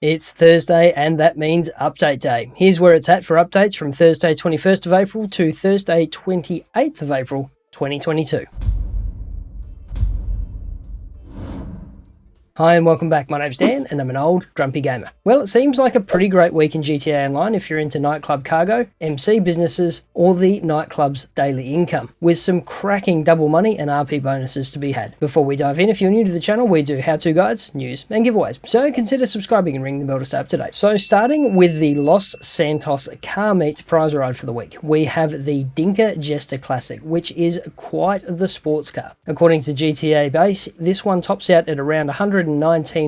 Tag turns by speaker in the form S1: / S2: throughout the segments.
S1: It's Thursday, and that means update day. Here's where it's at for updates from Thursday 21st of April to Thursday 28th of April 2022. Hi and welcome back, my name's Dan and I'm an old grumpy gamer. Well, it seems like a pretty great week in GTA Online if you're into Nightclub Cargo, MC businesses, or the Nightclub's Daily Income, with some cracking double money and RP bonuses to be had. Before we dive in, if you're new to the channel, we do how-to guides, news and giveaways, so consider subscribing and ring the bell to stay up to date. So starting with the Los Santos Car Meet prize ride for the week, we have the Dinka Jester Classic, which is quite the sports car. According to GTA Base, this one tops out at around 119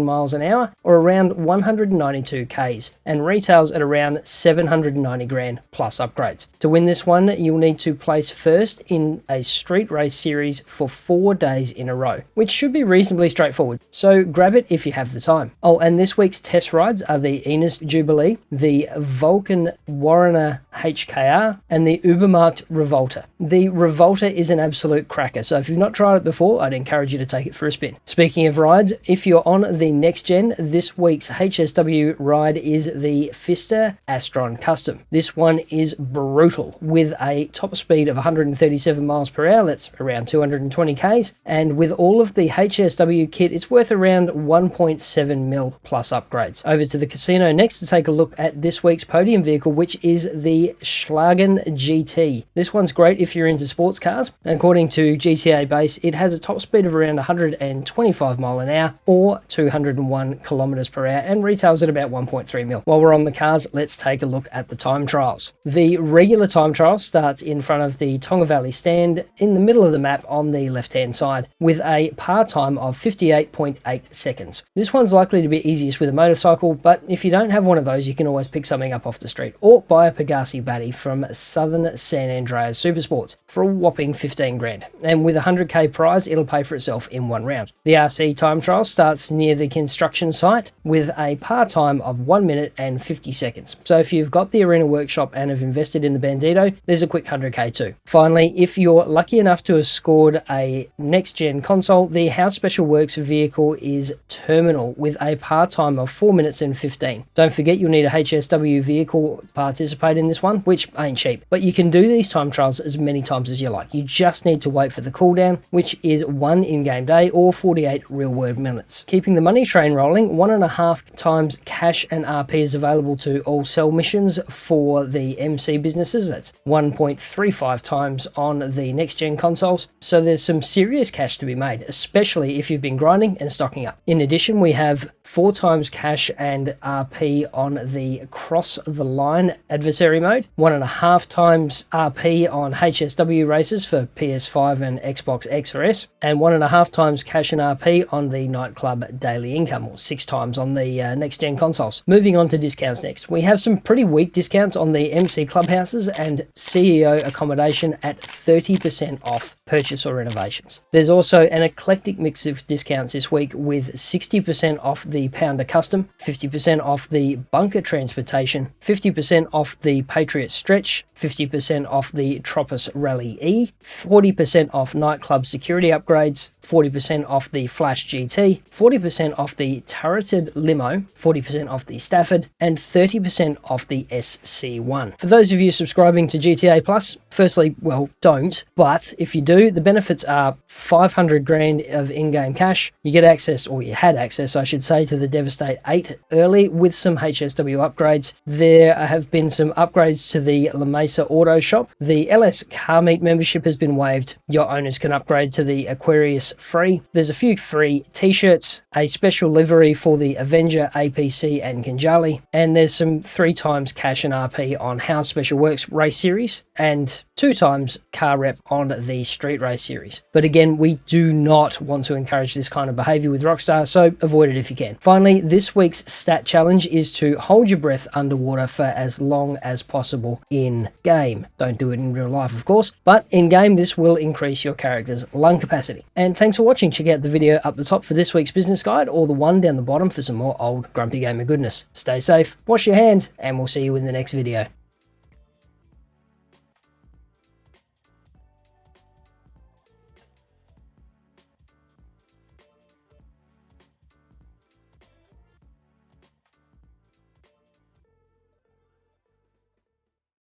S1: miles an hour or around 192 Ks and retails at around 790 grand plus upgrades. To win this one, you'll need to place first in a street race series for 4 days in a row, which should be reasonably straightforward, so grab it if you have the time. Oh, and this week's test rides are the Enos Jubilee, the Vulcan Warrener HKR, and the Ubermarkt Revolta. The Revolta is an absolute cracker, so if you've not tried it before, I'd encourage you to take it for a spin. Speaking of rides, if you're on the next gen, this week's HSW ride is the Fister Astron Custom. This one is brutal, with a top speed of 137 miles per hour, that's around 220 Ks, and with all of the HSW kit, it's worth around 1.7 mil plus upgrades. Over to the casino next to take a look at this week's podium vehicle, which is the Schlagen GT. This one's great if you're into sports cars. According to GTA Base, it has a top speed of around 125 mile an hour or 201 kilometers per hour and retails at about 1.3 mil. While we're on the cars, let's take a look at the time trials. The regular time trial starts in front of the Tonga Valley stand in the middle of the map on the left hand side with a par time of 58.8 seconds. This one's likely to be easiest with a motorcycle, but if you don't have one of those, you can always pick something up off the street or buy a Pegasi Batty from Southern San Andreas Supersports for a whopping 15 grand. And with a 100k prize, it'll pay for itself in one round. The RC time trial starts near the construction site with a par time of 1 minute and 50 seconds. So if you've got the Arena Workshop and have invested in the Bandito, there's a quick 100k too. Finally, if you're lucky enough to have scored a next-gen console, the House Special Works vehicle is Terminal with a par time of 4 minutes and 15. Don't forget you'll need a HSW vehicle to participate in this one, which ain't cheap. But you can do these time trials as many times as you like. You just need to wait for the cooldown, which is 1 in-game day or 48 real-world minutes. Keeping the money train rolling, 1.5 times cash and RP is available to all sell missions for the MC businesses. That's 1.35 times on the next-gen consoles. So there's some serious cash to be made, especially if you've been grinding and stocking up. In addition, we have 4 times cash and RP on the Cross the Line adversary mode, 1.5 times RP on HSW races for PS5 and Xbox X or S, and 1.5 times cash and RP on the Nightclub Daily Income, or 6 times on the next-gen consoles. Moving on to discounts next. We have some pretty weak discounts on the MC clubhouses and CEO accommodation at 30% off purchase or renovations. There's also an eclectic mix of discounts this week with 60% off the Pounder Custom, 50% off the Bunker Transportation, 50% off the Patriot Stretch, 50% off the Tropos Rally E, 40% off nightclub security upgrades, 40% off the Flash GT, 40% off the turreted limo, 40% off the Stafford, and 30% off the SC1. For those of you subscribing to GTA Plus, firstly, well, don't, but if you do, the benefits are 500 grand of in-game cash. You get access, or you had access, I should say, to the Devastate 8 early with some HSW upgrades. There have been some upgrades to the La Mesa Auto Shop. The LS Car Meet membership has been waived. Your owners can upgrade to the Aquarius free. There's a few free t-shirts, a special livery for the Avenger, APC and Kinjali, and there's some 3 times cash and RP on House Special Works race series and 2 times car rep on the street race series. But again, we do not want to encourage this kind of behavior with Rockstar, so avoid it if you can. Finally, this week's stat challenge is to hold your breath underwater for as long as possible in game. Don't do it in real life, of course, but in game this will increase your character's lung capacity. And thanks for watching. Check out the video up the top for this week's business guide or the one down the bottom for some more old grumpy gamer goodness. Stay safe, wash your hands, and we'll see you in the next video.